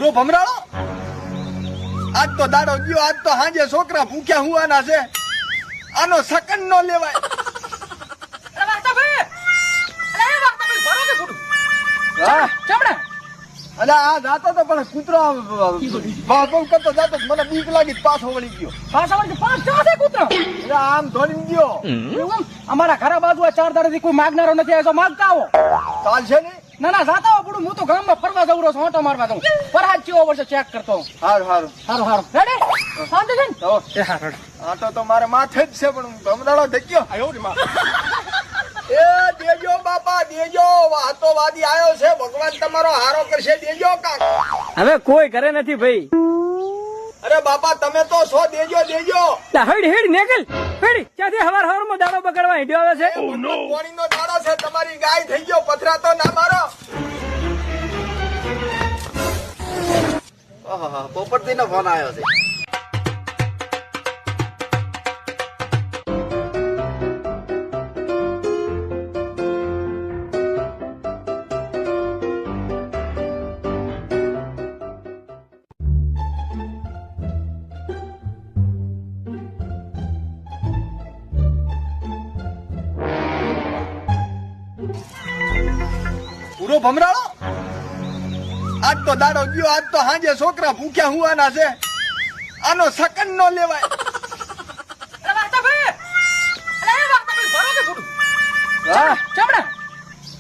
પૂરો ભમરાળો આજ તો દાડો ગયો, આજ તો હાંજે છોકરા ભૂખ્યા હુવાના છે, આનો સકન નો લેવાય. અરે આ જાતો તો પણ કૂતરો બાપો કરતો જાતો મને બીક લાગી, પાછો વળી ગયો. અરે આમ ધોરી ગયો. અમારા ઘર બાજુ 4 દાડાથી કોઈ માગનારો નથી આવ્યો, માગતા આવો. ચાલશે ને? ના ના જાતા આવો પડું. હું તો ગામમાં ફરવા જઉં છું, ઓટો મારવા જઉં. ફરહાદ ચેવો વર્ષે ચેક કરતો. હારું હારું હારું હારું રેડી શાંતિ છે ને? આટો તો મારે માથે જ છે, પણ ભમરાળો ધક્યો. એ દેજો બાપા દેજો, વાતો વાદી આવ્યો છે, ભગવાન તમારો હારો કરશે, દેજો કાક. હવે કોઈ ઘરે નથી ભાઈ. અરે બાપા તમે તો સો દેજો દેજો. હેડ નેકલ હેડ ક્યાંથી હવારમાં દાડો બગાડવા હેડ્યો આવે છે. પાણીનો દાડો છે, તમારી ગાય થઈ ગયો, પથરા તો ના મારો. પોપટજી નો ફોન આવ્યો છે. પૂરો ભમરાળો આજ તો દાડો ગયો, આજ તો હાંજે છોકરા ભૂખ્યા હુવાના છે, આનો સકન નો લેવાય.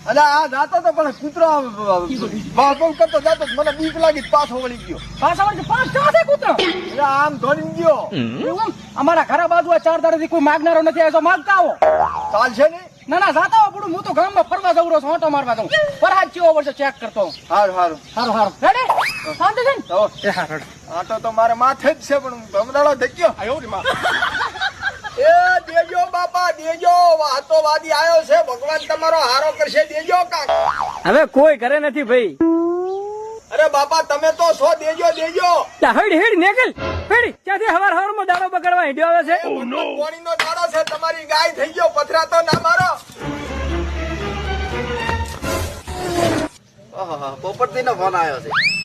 અરે આ જાતો તો પણ કૂતરો બાપો કરતો જાતો મને બીક લાગી, પાછો વળી ગયો. અરે આમ ધોરી ગયો. અમારા ઘર બાજુ 4 દાડાથી કોઈ માગનારો નથી આવ્યો, માગતા આવો. ચાલશે ને? ના ના જાતા આવો પડું. હું તો ગામમાં ફરવા જઉં છું, ઓટો મારવા જઉં. ફરહાદ ચેવો વર્ષે ચેક કરતો. હારું હારું હારું રેડી શાંતિ છે ને? આટો તો મારે માથે જ છે, પણ ભમરાળો ધક્યો. એ દેજો બાપા દેજો, વાતો વાદી આવ્યો છે, ભગવાન તમારો હારો કરશે, દેજો કાક. હવે કોઈ ઘરે નથી ભાઈ. અરે બાપા તમે તો સો દેજો દેજો. હેડ નેકલ હેડ ક્યાંથી હવારમાં દાડો બગાડવા હેડ્યો આવે છે. પાણીનો દાડો છે, તમારી ગાય થઈ ગયો, પથરા તો ના મારો. પોપટજી નો ફોન આવ્યો છે.